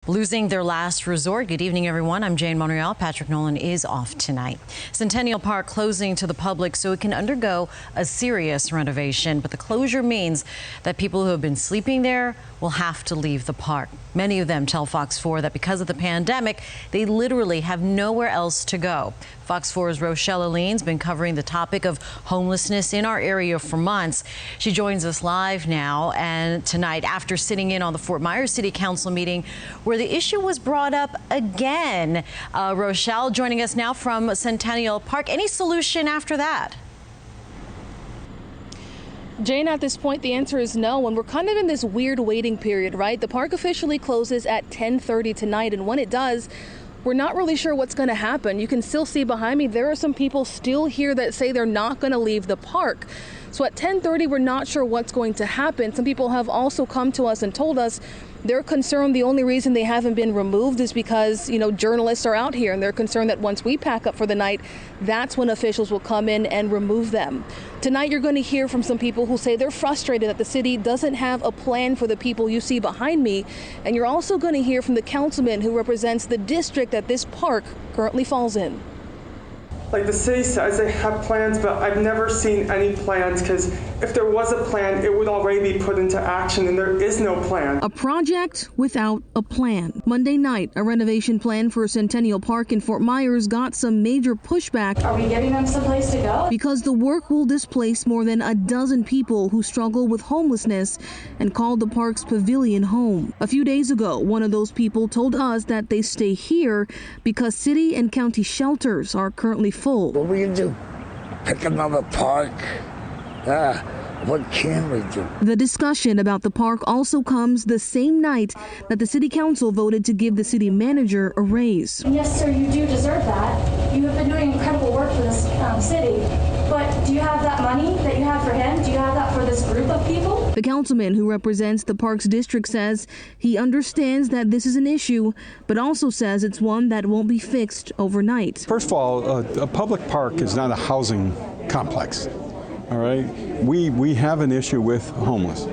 Losing their last resort. Good evening, everyone. I'm Jane Monreal. Patrick Nolan is off tonight. Centennial Park closing to the public so it can undergo a serious renovation. But the closure means that people who have been sleeping there will have to leave the park. Many of them tell Fox 4 that because of the pandemic, they literally have nowhere else to go. Fox 4's Rochelle Aline's been covering the topic of homelessness in our area for months. She joins us live now and tonight after sitting in on the Fort Myers City Council meeting where the issue was brought up again. Rochelle joining us now from Centennial Park. Any solution after that? Jane, at this point, the answer is no, and we're kind of in this weird waiting period, right? The park officially closes at 10:30 tonight, and when it does, we're not really sure what's going to happen. You can still see behind me, there are some people still here that say they're not going to leave the park. So at 10:30, we're not sure what's going to happen. Some people have also come to us and told us they're concerned the only reason they haven't been removed is because, journalists are out here and they're concerned that once we pack up for the night, that's when officials will come in and remove them. Tonight, you're going to hear from some people who say they're frustrated that the city doesn't have a plan for the people you see behind me. And you're also going to hear from the councilman who represents the district that this park currently falls in. Like the city says they have plans, but I've never seen any plans because if there was a plan, it would already be put into action and there is no plan. A project without a plan. Monday night, a renovation plan for Centennial Park in Fort Myers got some major pushback. Are we giving them someplace to go? Because the work will displace more than a dozen people who struggle with homelessness and called the park's pavilion home. A few days ago, one of those people told us that they stay here because city and county shelters are currently full. What will you do? Pick another park? What can we do? The discussion about the park also comes the same night that the city council voted to give the city manager a raise. And yes, sir, you do deserve that. You have been doing incredible work for this city. But do you have that money that you have for him? Do you have that for this group of people? The councilman who represents the park's district says he understands that this is an issue, but also says it's one that won't be fixed overnight. First of all, a public park is not a housing complex. All right, we have an issue with homeless,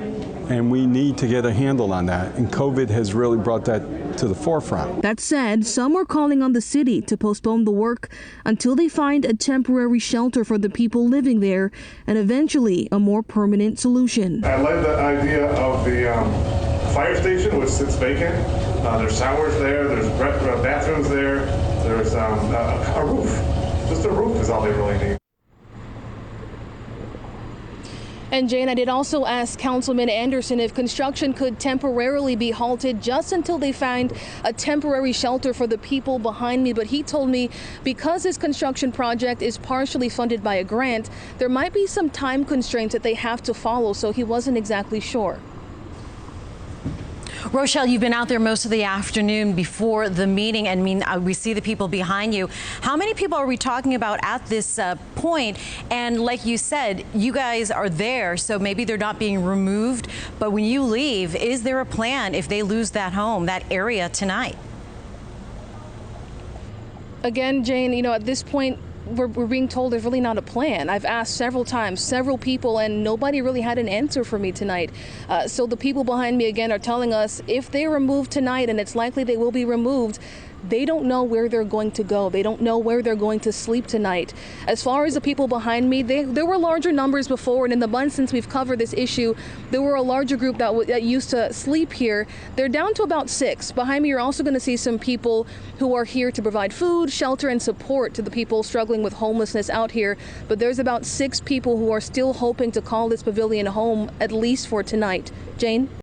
and we need to get a handle on that. And COVID has really brought that to the forefront. That said, some are calling on the city to postpone the work until they find a temporary shelter for the people living there and eventually a more permanent solution. I like the idea of the fire station, which sits vacant. There's showers there, there's bathrooms there, there's a roof. Just a roof is all they really need. And Jane, I did also ask Councilman Anderson if construction could temporarily be halted just until they find a temporary shelter for the people behind me. But he told me because this construction project is partially funded by a grant, there might be some time constraints that they have to follow. So he wasn't exactly sure. Rochelle, you've been out there most of the afternoon before the meeting. And we see the people behind you. How many people are we talking about at this point? And like you said, you guys are there, so maybe they're not being removed. But when you leave, is there a plan if they lose that home, that area tonight? Again, Jane, at this point, we're being told there's really not a plan. I've asked several times, several people, and nobody really had an answer for me tonight. So the people behind me, again, are telling us if they're removed tonight, and it's likely they will be removed, they don't know where they're going to go. They don't know where they're going to sleep tonight. As far as the people behind me, there were larger numbers before, and in the months since we've covered this issue, there were a larger group that used to sleep here. They're down to about 6. Behind me, you're also going to see some people who are here to provide food, shelter, and support to the people struggling with homelessness out here. But there's about 6 people who are still hoping to call this pavilion home, at least for tonight. Jane?